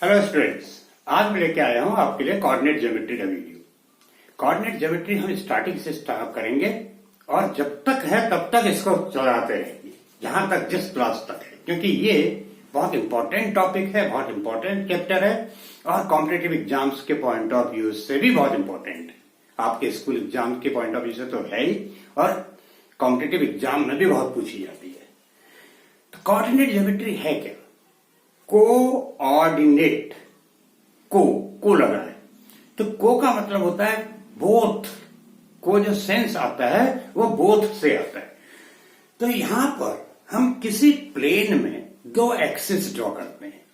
Hello students, आज मैं लेके आया हूं आपके लिए कोऑर्डिनेट ज्योमेट्री का वीडियो। कोऑर्डिनेट ज्योमेट्री हम स्टार्टिंग से स्टार्ट करेंगे और जब तक है तब तक इसको चलाते रहेंगे, जहां तक जिस क्लास तक है, क्योंकि ये बहुत इंपॉर्टेंट टॉपिक है, बहुत इंपॉर्टेंट चैप्टर है और कॉम्पिटेटिव एग्जाम्स के पॉइंट ऑफ व्यू से भी बहुत इंपॉर्टेंट है। आपके स्कूल एग्जाम के पॉइंट ऑफ व्यू से तो है ही और कॉम्पिटेटिव एग्जाम में भी बहुत पूछी जाती है। तो कोऑर्डिनेट ज्योमेट्री है क्या? कोऑर्डिनेट, को लगा है तो को का मतलब होता है बोथ। को जो सेंस आता है वो बोथ से आता है। तो यहां पर हम किसी प्लेन में दो एक्सिस ड्रॉ करते हैं।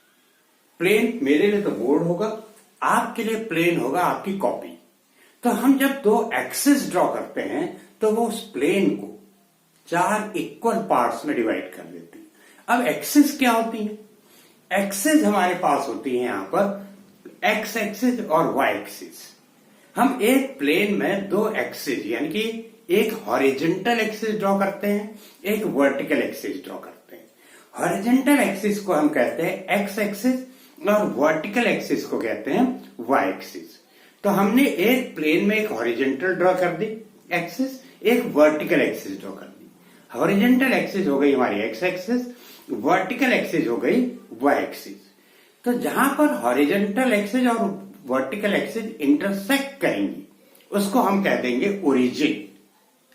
प्लेन मेरे लिए तो बोर्ड होगा, आपके लिए प्लेन होगा आपकी कॉपी। तो हम जब दो एक्सिस ड्रॉ करते हैं तो वो उस प्लेन को चार इक्वल पार्ट्स में डिवाइड कर देती है। अब एक्सिस क्या होती है? एक्सिस हमारे पास होती है यहां पर एक्स एक्सिस और वाई एक्सिस। हम एक प्लेन में दो एक्सिस यानी कि एक हॉरिजॉन्टल एक्सिस ड्रॉ करते हैं, एक वर्टिकल एक्सिस ड्रॉ करते हैं। हॉरिजॉन्टल एक्सिस को हम कहते हैं एक्स एक्सिस और वर्टिकल एक्सिस को कहते हैं वाई एक्सिस। तो हमने एक प्लेन में एक हॉरिजॉन्टल ड्रॉ कर दी एक्सिस, एक वर्टिकल एक्सिस ड्रॉ कर दी। हॉरिजॉन्टल एक्सिस हो गई हमारी एक्स एक्सिस, वर्टिकल एक्सिस हो गई वाई एक्सिस। तो जहां पर हॉरिजॉन्टल एक्सिस और वर्टिकल एक्सिस इंटरसेक्ट करेंगी उसको हम कह देंगे ओरिजिन।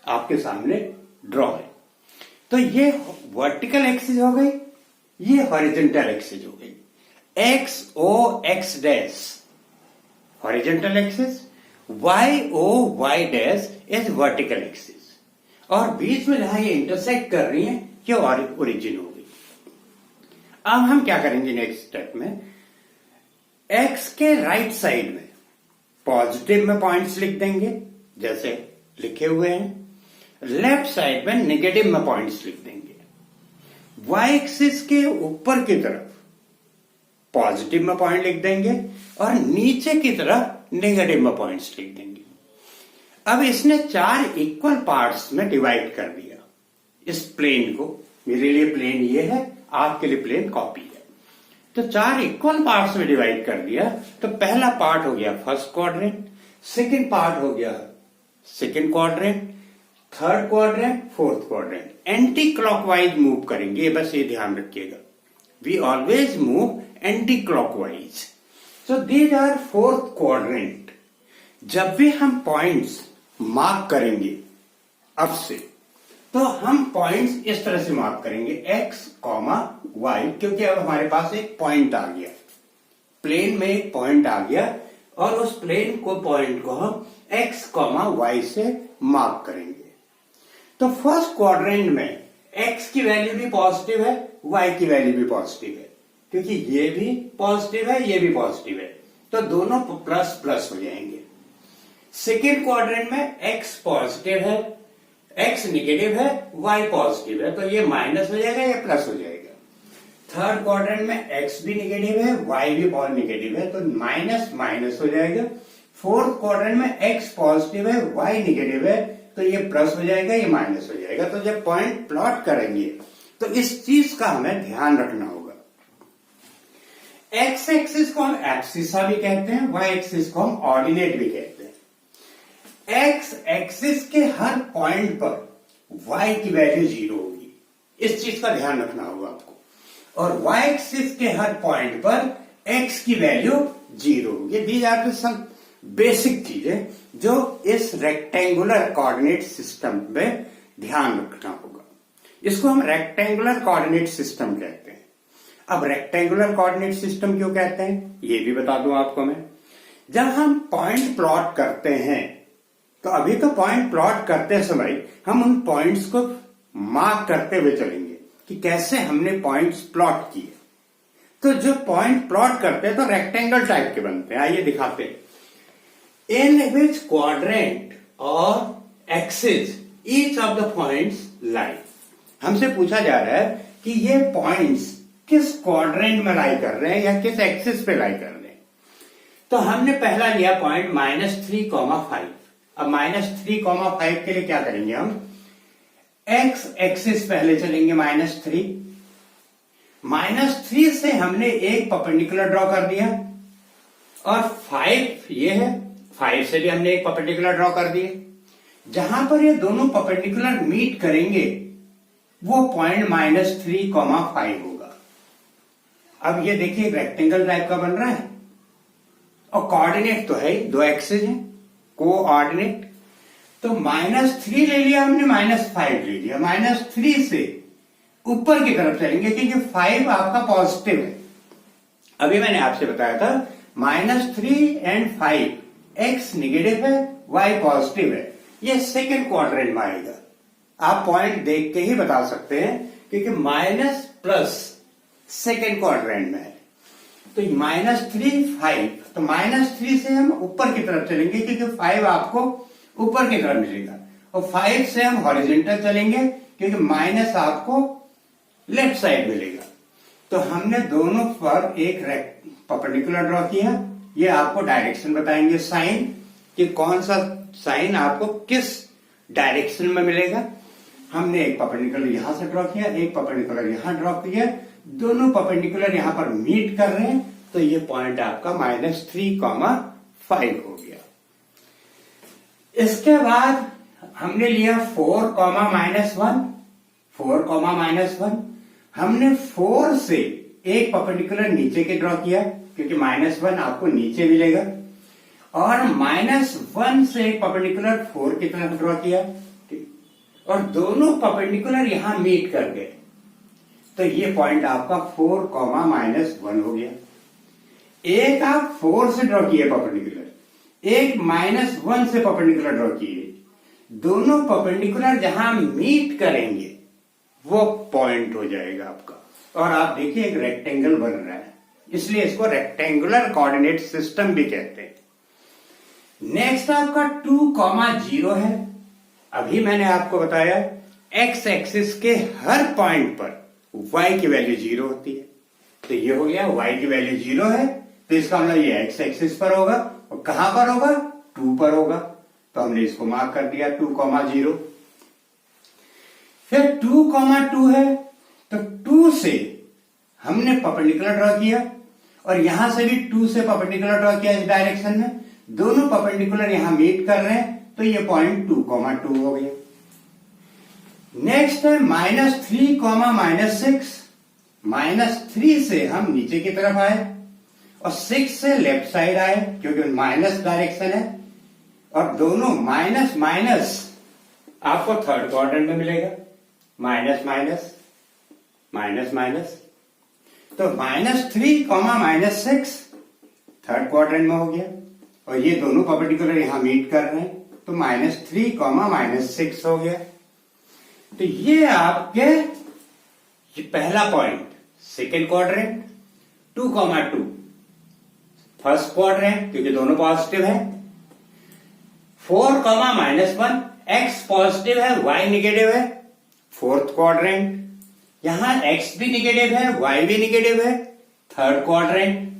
आपके सामने ड्रॉ है। तो ये वर्टिकल एक्सिस हो गई, ये हॉरिजॉन्टल एक्सिस हो गई। X O X dash horizontal axis, Y O Y dash is vertical axis. और बीच में जहां ये इंटरसेक्ट कर रही है ये ओरिजिन हो गई। अब हम क्या करेंगे नेक्स्ट स्टेप में, एक्स के राइट साइड में पॉजिटिव में पॉइंट्स लिख देंगे जैसे लिखे हुए हैं, लेफ्ट साइड में नेगेटिव में पॉइंट्स लिख देंगे। वाई एक्सिस के ऊपर की तरफ पॉजिटिव में पॉइंट लिख देंगे और नीचे की तरफ नेगेटिव में पॉइंट्स लिख देंगे। अब इसने चार इक्वल पार्ट्स में डिवाइड कर दिया इस प्लेन को। मेरे लिए प्लेन ये है, आपके लिए प्लेन कॉपी है। तो चार इक्वल पार्ट्स में डिवाइड कर दिया। तो पहला पार्ट हो गया फर्स्ट क्वाड्रेंट, सेकंड पार्ट हो गया second quadrant, third quadrant, fourth quadrant. Anti clockwise move करेंगे, बस ये ध्यान रखिएगा। We always move anti clockwise. So these are fourth quadrant. जब भी हम पॉइंट्स मार्क करेंगे अब से, तो हम पॉइंट्स इस तरह से मार्क करेंगे एक्स कॉमा वाई, क्योंकि अब हमारे पास एक पॉइंट आ गया, प्लेन में एक पॉइंट आ गया और उस प्लेन को पॉइंट को हम एक्स कॉमा वाई से मार्क करेंगे। तो फर्स्ट क्वाड्रेंट में एक्स की वैल्यू भी पॉजिटिव है, वाई की वैल्यू भी पॉजिटिव है, क्योंकि ये भी पॉजिटिव है ये भी पॉजिटिव है, तो दोनों प्लस प्लस हो जाएंगे। सेकेंड क्वाड्रेंट में एक्स पॉजिटिव है, एक्स निगेटिव है, वाई पॉजिटिव है, तो ये माइनस हो जाएगा या प्लस हो जाएगा। थर्ड क्वाड्रेंट में एक्स भी निगेटिव है, वाई भी निगेटिव है, तो माइनस माइनस हो जाएगा। फोर्थ क्वाड्रेंट में एक्स पॉजिटिव है, वाई निगेटिव है, तो ये प्लस हो जाएगा, ये माइनस हो जाएगा। तो जब पॉइंट प्लॉट करेंगे तो इस चीज का हमें ध्यान रखना होगा। एक्स एक्सिस को हम एब्सिसा भी कहते हैं, वाई एक्सिस को हम ऑर्डिनेट भी कहते हैं। एक्स एक्सिस के हर पॉइंट पर y की वैल्यू 0 होगी, इस चीज का ध्यान रखना होगा आपको। और y एक्सिस के हर पॉइंट पर x की वैल्यू 0 होगी। दीज आर सम बेसिक चीजें जो इस रेक्टेंगुलर कोऑर्डिनेट सिस्टम में ध्यान रखना होगा। इसको हम रेक्टेंगुलर कोऑर्डिनेट सिस्टम कहते हैं। अब रेक्टेंगुलर कोऑर्डिनेट सिस्टम क्यों कहते हैं ये भी बता दूं आपको मैं। जब हम पॉइंट प्लॉट करते हैं तो अभी तो पॉइंट प्लॉट करते समय हम उन पॉइंट्स को मार्क करते हुए चलेंगे कि कैसे हमने पॉइंट्स प्लॉट किए। तो जो पॉइंट प्लॉट करते हैं तो रेक्टेंगल टाइप के बनते हैं। आइए दिखाते हैं। इन विच क्वाड्रेंट और axis each of the points लाई। हमसे पूछा जा रहा है कि ये पॉइंट्स किस क्वाड्रेंट में लाई कर रहे हैं या किस एक्सिस पे लाई कर रहे हैं। तो हमने पहला लिया पॉइंट -3,5। अब -3,5 के लिए क्या करेंगे हम, एक्स एक्सिस पहले चलेंगे -3, -3 से हमने एक परपेंडिकुलर ड्रॉ कर दिया, और 5 ये है, 5 से भी हमने एक परपेंडिकुलर ड्रॉ कर दिए। जहां पर ये दोनों परपेंडिकुलर मीट करेंगे वो पॉइंट -3,5 होगा। अब ये देखिए रेक्टेंगल टाइप का बन रहा है, और कोऑर्डिनेट तो है ही, 2 एक्सिस है, कोऑर्डिनेट। तो -3 ले लिया हमने, -5 ले लिया। -3 से ऊपर की तरफ चलेंगे क्योंकि 5 आपका पॉजिटिव है। अभी मैंने आपसे बताया था -3 एंड 5, x निगेटिव है, y पॉजिटिव है, ये सेकेंड क्वाड्रेंट में आएगा। आप पॉइंट देख के ही बता सकते हैं क्योंकि माइनस प्लस सेकेंड क्वाड्रेंट में है। तो -3 5, तो -3 से हम ऊपर की तरफ चलेंगे क्योंकि 5 आपको ऊपर की तरफ मिलेगा, और 5 से हम हॉरिजॉन्टल चलेंगे क्योंकि माइनस आपको लेफ्ट साइड मिलेगा। तो हमने दोनों पर एक परपेंडिकुलर ड्रॉ किया। ये आपको डायरेक्शन बताएंगे साइन, कि कौन सा साइन आपको किस डायरेक्शन में मिलेगा। हमने एक परपेंडिकुलर यहां से ड्रॉ किया, एक परपेंडिकुलर यहां ड्रॉ किया, दोनों परपेंडिकुलर यहां पर मीट कर रहे हैं, तो ये पॉइंट आपका -3,5 हो गया। इसके बाद हमने लिया 4, -1, 4, -1। हमने 4 से एक परपेंडिकुलर नीचे के ड्रॉ किया क्योंकि -1 आपको नीचे मिलेगा, और -1 से एक परपेंडिकुलर 4 की तरफ ड्रॉ किया, और दोनों परपेंडिकुलर यहां मीट कर गए, तो ये पॉइंट आपका 4, -1 हो गया। एक आप 4 से ड्रॉ किए परपेंडिकुलर, एक -1 से परपेंडिकुलर ड्रॉ किए, दोनों परपेंडिकुलर जहां मीट करेंगे वो पॉइंट हो जाएगा आपका। और आप देखिए एक रेक्टेंगल बन रहा है, इसलिए इसको रेक्टेंगुलर कोऑर्डिनेट सिस्टम भी कहते हैं। नेक्स्ट आपका 2, 0 है। अभी मैंने आपको बताया एक्स एक्सिस के हर पॉइंट पर y की वैल्यू 0 होती है, तो ये हो गया y की वैल्यू 0 है, तो इसका मतलब ये एक्स एक्सिस पर होगा, और कहां पर होगा, 2 पर होगा, तो हमने इसको मार्क कर दिया 2, 0। फिर 2, 2 है, तो 2 से हमने परपेंडिकुलर ड्रॉ किया, और यहां से भी 2 से परपेंडिकुलर ड्रॉ किया इस डायरेक्शन में, दोनों परपेंडिकुलर यहां मीट कर रहे हैं, तो ये पॉइंट 2, 2 हो गया। नेक्स्ट है -3, -6। -3 से हम नीचे की तरफ आए, और 6 से लेफ्ट साइड आए क्योंकि माइनस डायरेक्शन है, और दोनों माइनस माइनस आपको थर्ड क्वाड्रेंट में मिलेगा, माइनस माइनस माइनस माइनस, तो -3, -6 थर्ड क्वाड्रेंट में हो गया, और ये दोनों परपेंडिकुलर यहां मीट कर रहे हैं, तो -3, -6 हो गया। तो ये आपके ये पहला point second quadrant, 2, 2 first quadrant क्योंकि दोनों पॉजिटिव है, 4, -1 एक्स पॉजिटिव है, y निगेटिव है, फोर्थ क्वाड्रेंट। यहां x भी निगेटिव है, y भी निगेटिव है, थर्ड क्वाड्रेंट।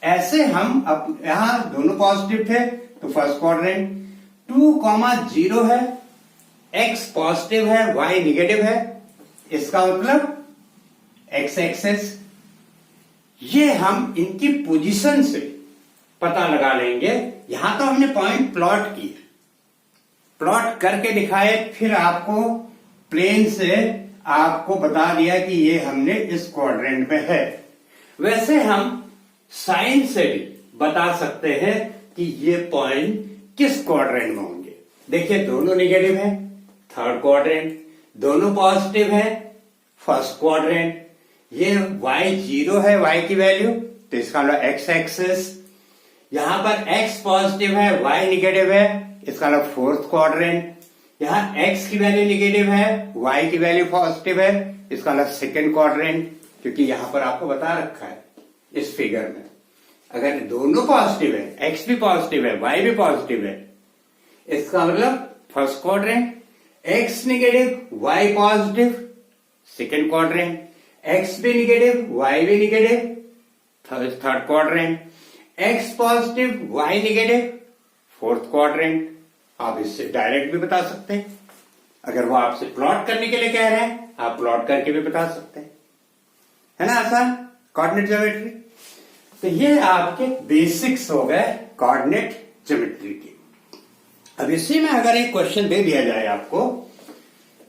ऐसे हम अब यहां दोनों पॉजिटिव थे तो फर्स्ट क्वाड्रेंट। 2, 0 है, x पॉजिटिव है, y निगेटिव है, इसका मतलब x एक्सेस। ये हम इनकी पोजीशन से पता लगा लेंगे। यहां तो हमने पॉइंट प्लॉट किए, प्लॉट करके दिखाए, फिर आपको प्लेन से आपको बता दिया कि ये हमने इस क्वाड्रेंट में है। वैसे हम साइन से भी बता सकते हैं कि ये पॉइंट किस क्वाड्रेंट में होंगे। देखिए दोनों निगेटिव है, थर्ड क्वाड्रेंट, दोनों पॉजिटिव है, फर्स्ट क्वाड्रेंट। ये y 0 है, y की वैल्यू, तो इसका मतलब x एक्सिस। यहां पर x पॉजिटिव है, y निगेटिव है, इसका मतलब फोर्थ क्वाड्रेंट। यहां x की वैल्यू निगेटिव है, y की वैल्यू पॉजिटिव है, इसका मतलब सेकेंड क्वाड्रेंट, क्योंकि यहां पर आपको बता रखा है इस फिगर में अगर दोनों पॉजिटिव है, x भी पॉजिटिव है, y भी पॉजिटिव है, इसका मतलब first quadrant. x negative, y positive, second quadrant. x भी निगेटिव, y भी negative, third quadrant. x positive, y negative, fourth quadrant. आप इससे डायरेक्ट भी बता सकते हैं, अगर वो आपसे प्लॉट करने के लिए कह रहे हैं आप प्लॉट करके भी बता सकते हैं। है ना आसान कोऑर्डिनेट ज्योमेट्री। तो ये आपके बेसिक्स हो गए कोऑर्डिनेट ज्योमेट्री के। अब इसी में अगर एक क्वेश्चन दे दिया जाए आपको,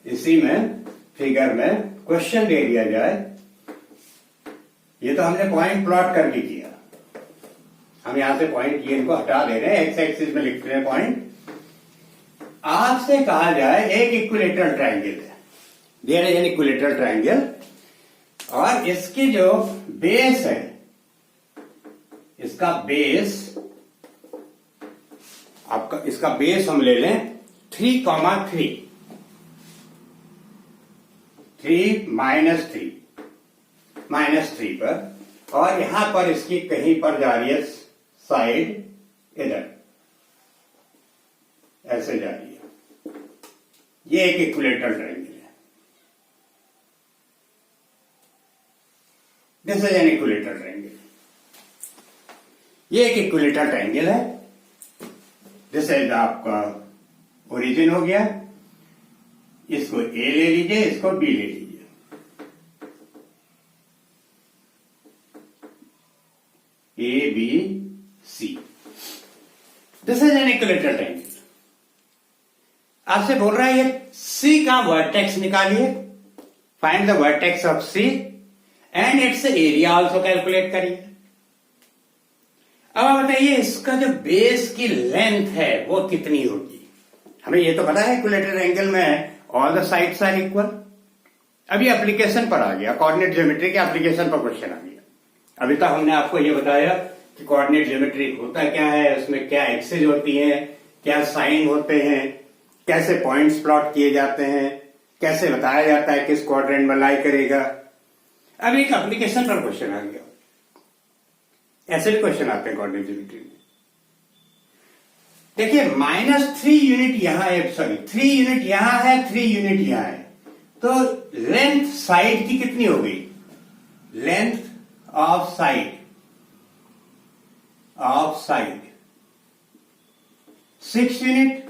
इसी में फिगर में क्वेश्चन दे दिया जाए, ये तो हमने पॉइंट प्लॉट करके किया, हम यहां से पॉइंट ये इनको हटा दे रहे हैं, एक्स एक्सिस में लिख रहे हैं पॉइंट। आपसे कहा जाए एक इक्विलेटरल ट्रायंगल है, दे रहे हैं इक्विलेटरल ट्रायंगल, और इसकी जो बेस है, इसका बेस आपका, इसका बेस हम ले लें 3,3 -3 पर, और यहां पर इसकी कहीं पर जा रही है साइड इधर ऐसे जा रही है। ये एक इक्विलेटरल ट्रायंगल है, this is an equilateral triangle. ये एक इक्विलेटरल ट्रायंगल है, दिस इज आपका ओरिजिन हो गया, इसको ए ले लीजिए, इसको बी ले लीजिए। A B C, this is an equilateral triangle. आपसे बोल रहा है ये सी का वर्टेक्स निकालिए, find the vertex of C and its area also calculate करिए। अब आप बताइए इसका जो बेस की लेंथ है वो कितनी होगी। हमें ये तो पता है इक्विलेटरल एंगल में all the sides are equal. अभी एप्लीकेशन पर आ गया, कोऑर्डिनेट ज्योमेट्री के एप्लीकेशन पर क्वेश्चन आ गया। अभी तक हमने आपको ये बताया कि कोऑर्डिनेट ज्योमेट्री होता क्या है, उसमें क्या एक्सिस होती है, क्या साइन होते हैं, कैसे पॉइंट्स प्लॉट किए जाते हैं, कैसे बताया जाता है किस क्वाड्रेंट में लाई करेगा। अब एक एप्लीकेशन पर क्वेश्चन आ गया, ऐसे भी क्वेश्चन आते हैं कोऑर्डिनेट ज्योमेट्री में। देखिए -3 यूनिट यहां है, सॉरी 3 यूनिट यहां है, 3 यूनिट यहां है, तो लेंथ साइड की कितनी हो गई, लेंथ ऑफ साइड 6 यूनिट।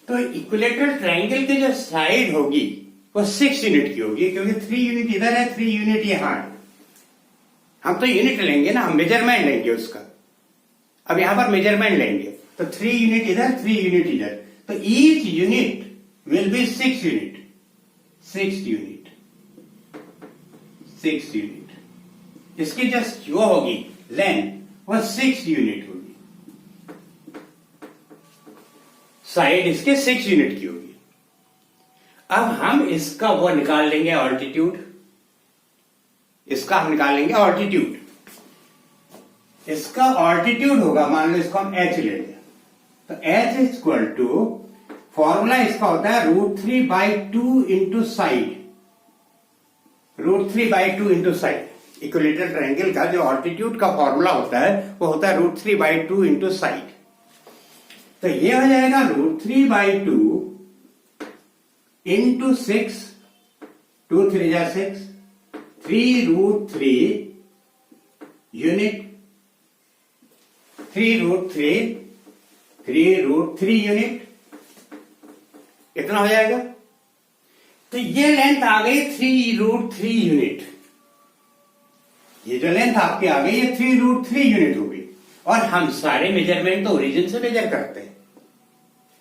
तो इक्विलेटरल ट्रायंगल की जो साइड होगी वो 6 यूनिट की होगी, क्योंकि 3 यूनिट इधर है, 3 यूनिट यहां है। हम तो यूनिट लेंगे ना, हम मेजरमेंट लेंगे उसका। अब यहां पर मेजरमेंट लेंगे तो 3 यूनिट इधर, 3 यूनिट इधर, तो each unit will be 6 unit, 6 unit, 6 unit. इसकी जो होगी लेंथ वो 6 यूनिट होगी, साइड इसके 6 यूनिट की होगी। अब हम इसका वो निकाल लेंगे ऑल्टीट्यूड, इसका हम निकाल लेंगे ऑल्टीट्यूड। इसका ऑल्टीट्यूड होगा, मान लो इसको हम h ले लें, तो h is equal to, formula इसका होता है √3/2 into side, √3/2 into side. Equilateral triangle का जो ऑल्टीट्यूड का फॉर्मूला होता है वो होता है √3/2 इंटू साइड। तो ये हो जाएगा √3/2 इंटू 6, 2 3 जा 6, 3√3 यूनिट, 3√3 यूनिट, इतना हो जाएगा। तो ये लेंथ आ गई 3√3 यूनिट, ये जो लेंथ आपकी आ गई ये 3√3 यूनिट हो गई। और हम सारे मेजरमेंट तो ओरिजिन से मेजर करते हैं,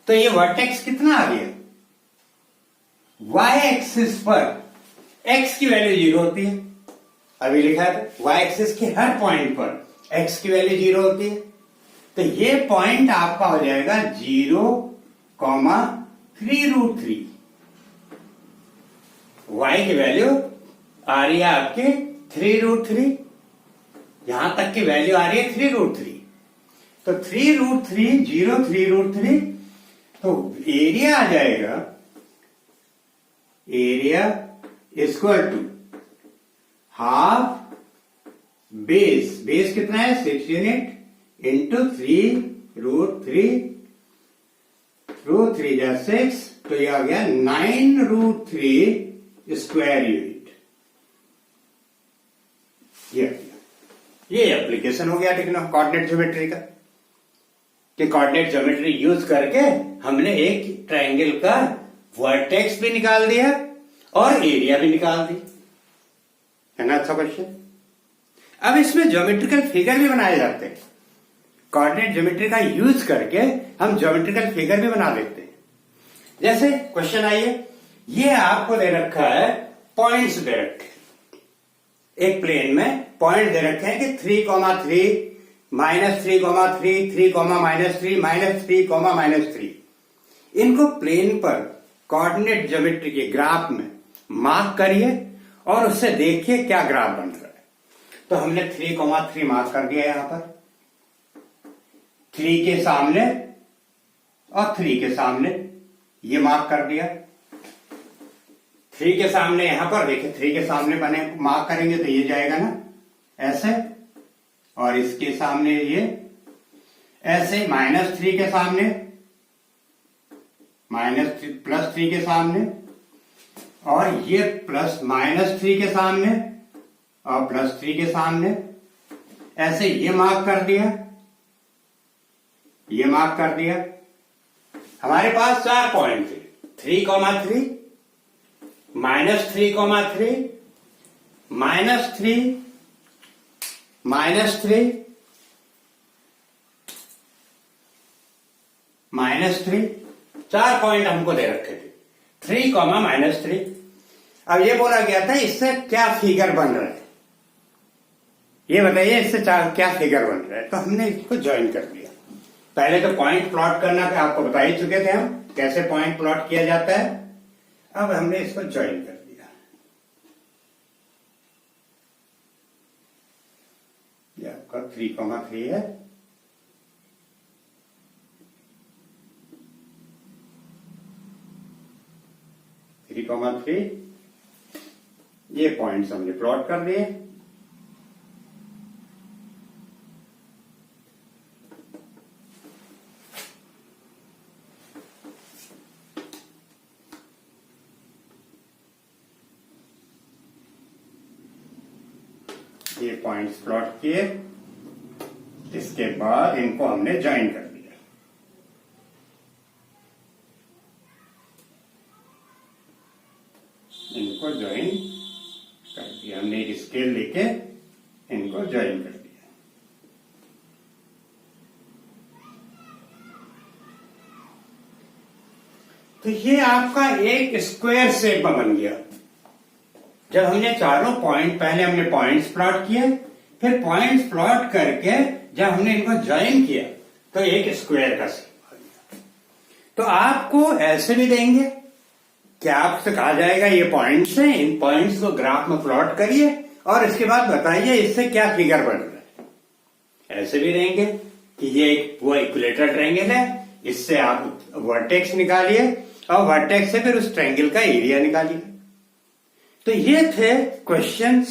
तो ये वर्टेक्स कितना आ गया, y एक्सिस पर x की वैल्यू 0 होती है, अभी लिखा है y एक्सिस के हर पॉइंट पर x की वैल्यू 0 होती है। तो ये पॉइंट आपका हो जाएगा 0,3√3, y की वैल्यू आ रही है आपके 3√3, यहां तक की वैल्यू आ रही है 3√3। तो 3√3 0 3√3, तो एरिया आ जाएगा, area equal to half base, base कितना है 6 यूनिट इंटू 3√3, 3 जा 6, तो ये आ गया 9√3 स्क्वायर यूनिट। ये एप्लीकेशन हो गया कोऑर्डिनेट ज्योमेट्री का, कि कोऑर्डिनेट ज्योमेट्री यूज करके हमने एक ट्रायंगल का वर्टेक्स भी निकाल दिया और एरिया भी निकाल दी। है ना अच्छा क्वेश्चन। अब इसमें ज्योमेट्रिकल फिगर भी बनाए जाते हैं, कोऑर्डिनेट ज्योमेट्री का यूज करके हम ज्योमेट्रिकल फिगर भी बना देते हैं। जैसे क्वेश्चन आइए, ये आपको दे रखा है, पॉइंट्स दे रखे, एक प्लेन में पॉइंट दे रखे हैं कि 3, 3, -3, 3, 3, -3, -3। इनको प्लेन पर कोऑर्डिनेट ज्योमेट्री के ग्राफ में मार्क करिए और उससे देखिए क्या ग्राफ बन रहा है। तो हमने 3, 3 मार्क कर दिया यहां पर, 3 के सामने और 3 के सामने ये मार्क कर दिया। 3 के सामने यहां पर देखिए, 3 के सामने बने मार्क करेंगे तो ये जाएगा ना ऐसे, और इसके सामने ये ऐसे, -3 के सामने, +3 के सामने, और ये -3 के सामने और +3 के सामने, ऐसे ये मार्क कर दिया, ये मार्क कर दिया। हमारे पास 4 पॉइंट थे, 3, 3, -3, -3, -3, -3, 4 पॉइंट हमको दे रखे थे, 3, -3। अब ये बोला गया था इससे क्या फिगर बन रहा है, ये बताइए इससे क्या फिगर बन रहा है। तो हमने इसको ज्वाइन कर दिया। पहले तो पॉइंट प्लॉट करना आपको बता ही चुके थे हम, कैसे पॉइंट प्लॉट किया जाता है। अब हमने इसको ज्वाइन कर दिया। ये आपका 3, 3 है, ये पॉइंट्स हमने प्लॉट कर दिए। ये पॉइंट्स प्लॉट किए, इसके बाद इनको हमने ज्वाइन कर दिया। इनको ज्वाइन कर दिया हमने, एक स्केल लेके इनको ज्वाइन कर दिया। तो ये आपका एक स्क्वायर शेप में बन गया। जब हमने चारों पॉइंट, पहले हमने पॉइंट्स प्लॉट किए, फिर पॉइंट्स प्लॉट करके जब हमने इनको ज्वाइन किया तो एक स्क्वायर का शेप आ गया। तो आपको ऐसे भी देंगे कि आपसे कहा जाएगा ये पॉइंट्स हैं, इन पॉइंट्स को ग्राफ में प्लॉट करिए और इसके बाद बताइए इससे क्या फिगर बन रहा है। ऐसे भी देंगे कि ये वो इक्विलेटरल ट्रायंगल है, इससे आप वर्टेक्स निकालिए और वर्टेक्स से फिर उस ट्रायंगल का एरिया निकालिए। तो ये थे क्वेश्चंस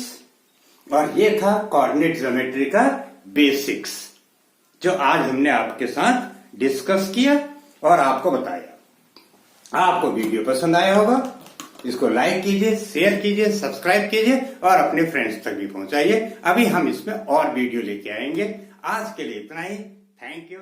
और ये था कोऑर्डिनेट ज्योमेट्री का बेसिक्स, जो आज हमने आपके साथ डिस्कस किया और आपको बताया। आपको वीडियो पसंद आया होगा, इसको लाइक कीजिए, शेयर कीजिए, सब्सक्राइब कीजिए और अपने फ्रेंड्स तक भी पहुंचाइए। अभी हम इसमें और वीडियो लेके आएंगे। आज के लिए इतना ही। Thank you.